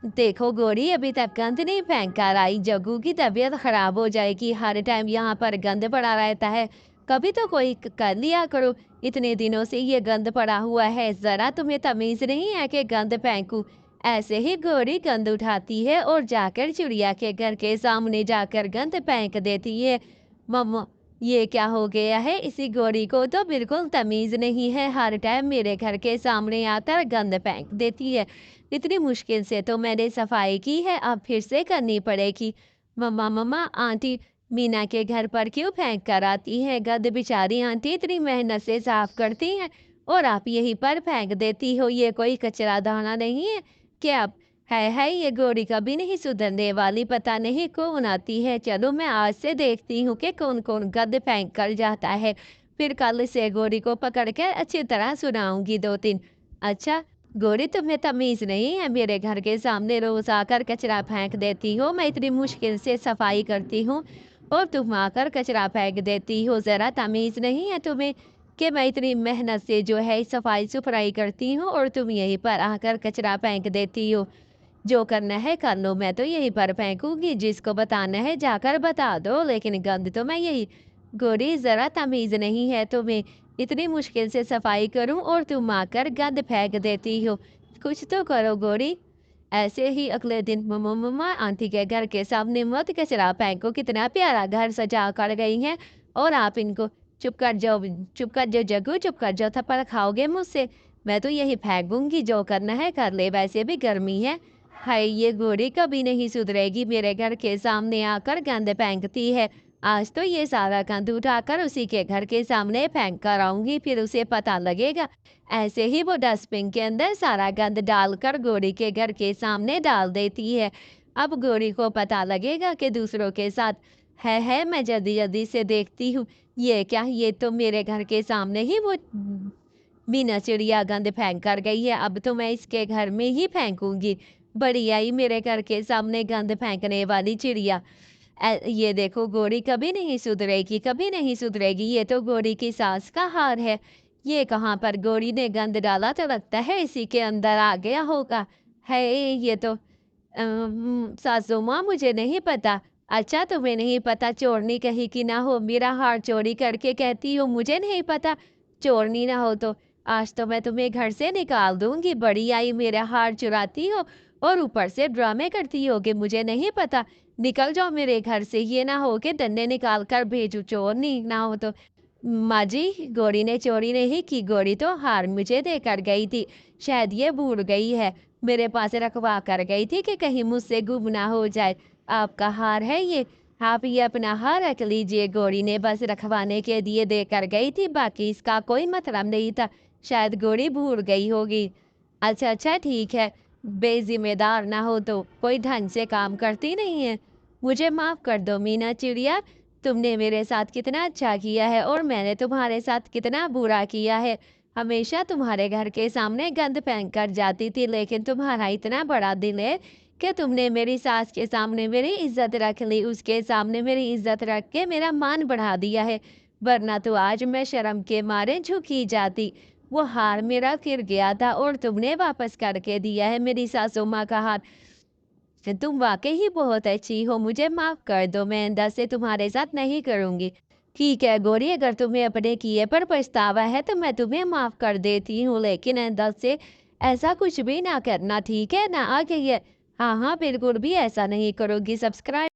देखो गोरी, अभी तक गंद नहीं फेंक कर आई। जग्गू की तबीयत खराब हो जाएगी, हर टाइम यहाँ पर गंद पड़ा रहता है। कभी तो कोई कर लिया करो। इतने दिनों से ये गंद पड़ा हुआ है, जरा तुम्हें तमीज नहीं है कि गंद फेंकू। ऐसे ही गोरी गंद उठाती है और जाकर चिड़िया के घर के सामने जाकर गंद फेंक देती है। मम्मा, ये क्या हो गया है? इसी गोरी को तो बिल्कुल तमीज नहीं है, हर टाइम मेरे घर के सामने आकर गंद फेंक देती है। इतनी मुश्किल से तो मैंने सफाई की है, अब फिर से करनी पड़ेगी। मम्मा मम्मा, आंटी मीना के घर पर क्यों फेंक कर आती है गंद? बेचारी आंटी इतनी मेहनत से साफ करती हैं और आप यहीं पर फेंक देती हो। ये कोई कचरा दाना नहीं है क्या? आप है ये गोरी कभी नहीं सुधरने वाली, पता नहीं कौन आती है। चलो मैं आज से देखती हूँ कि कौन कौन गंद फेंक कर जाता है, फिर कल से गोरी को पकड़ कर अच्छी तरह सुनाऊंगी 2 दिन। अच्छा गोरी, तुम्हें तमीज नहीं है? मेरे घर के सामने रोज आकर कचरा फेंक देती हो, मैं इतनी मुश्किल से सफाई करती हूँ और तुम आकर कचरा फेंक देती हो। जरा तमीज नहीं है तुम्हें कि मैं इतनी मेहनत से जो है सफाई सुथराई करती हूँ और तुम यहीं पर आकर कचरा फेंक देती हो। जो करना है कर लो, मैं तो यहीं पर फेंकूंगी, जिसको बताना है जाकर बता दो, लेकिन गंद तो मैं यही। गोरी, जरा तमीज नहीं है तुम्हें? इतनी मुश्किल से सफाई करूं और तुम आकर गंद फेंक देती हो। कुछ तो करो गोरी। ऐसे ही अगले दिन मम्मा मम्मा, आंटी के घर के सामने मत कचरा फेंको, कितना प्यारा घर सजा कर गई हैं। और आप इनको चुप कर जाओ, चुप कर जाओ जग्गू, चुप कर जाओ, थप्पड़ खाओगे मुझसे। मैं तो यही फेंकूंगी, जो करना है कर ले, वैसे भी गर्मी है। हाय, ये गोरी कभी नहीं सुधरेगी, मेरे घर के सामने आकर गंद फेंकती है। आज तो ये सारा गंद उठाकर उसी के घर के सामने फेंक कर आऊंगी, फिर उसे पता लगेगा। ऐसे ही वो डस्टबिन के अंदर सारा गंद डालकर गोरी के घर के सामने डाल देती है। अब गोरी को पता लगेगा कि दूसरों के साथ है। मैं जल्दी जल्दी से देखती हूँ, ये क्या, ये तो मेरे घर के सामने ही वो मीना चिड़िया गंद फेंक कर गई है। अब तो मैं इसके घर में ही फेंकूंगी। बड़ी आई मेरे घर के सामने गंद फेंकने वाली चिड़िया। ये देखो गोरी कभी नहीं सुधरेगी, कभी नहीं सुधरेगी। ये तो गोरी की सास का हार है। ये कहाँ पर गोरी ने गंद डाला, तो लगता है इसी के अंदर आ गया होगा। है ये तो सासू माँ, मुझे नहीं पता। अच्छा, तुम्हें नहीं पता? चोरनी कहीं की ना हो, मेरा हार चोरी करके कहती हो मुझे नहीं पता? चोरनी ना हो तो आज तो मैं तुम्हें घर से निकाल दूंगी। बड़ी आई मेरा हार चुराती हो और ऊपर से ड्रामे करती हो कि मुझे नहीं पता। निकल जाओ मेरे घर से, ये ना हो कि डंडे निकाल कर भेजू, चोरनी ना हो तो। माँ जी, गौरी ने चोरी नहीं की, गौरी तो हार मुझे देकर गई थी। शायद ये भूल गई है, मेरे पास रखवा कर गई थी कि कहीं मुझसे गुम ना हो जाए। आपका हार है ये, आप ये अपना हार रख लीजिए। गौरी ने बस रखवाने के लिए देकर गई थी, बाकी इसका कोई मतलब नहीं था। शायद गौरी भूल गई होगी। अच्छा अच्छा ठीक है, बेजिम्मेदार ना हो तो कोई ढंग से काम करती नहीं है। मुझे माफ कर दो मीना चिड़िया, तुमने मेरे साथ कितना अच्छा किया है और मैंने तुम्हारे साथ कितना बुरा किया है। हमेशा तुम्हारे घर के सामने गंद फेंक कर जाती थी, लेकिन तुम्हारा इतना बड़ा दिल है कि तुमने मेरी सास के सामने मेरी इज्जत रख ली, उसके सामने मेरी इज्जत रख के मेरा मान बढ़ा दिया है। वरना तो आज मैं शर्म के मारे झुकी जाती। वो हार मेरा गिर गया था और तुमने वापस करके दिया है मेरी सासू माँ का हार। तुम वाकई ही बहुत अच्छी हो, मुझे माफ कर दो, मैं आइंदा से तुम्हारे साथ नहीं करूंगी। ठीक है गौरी, अगर तुम्हें अपने किए पर पछतावा है तो मैं तुम्हें माफ कर देती हूँ, लेकिन आइंदा से ऐसा कुछ भी ना करना, ठीक है ना? आगे ये हाँ हाँ बिल्कुल भी ऐसा नहीं करोगी। सब्सक्राइब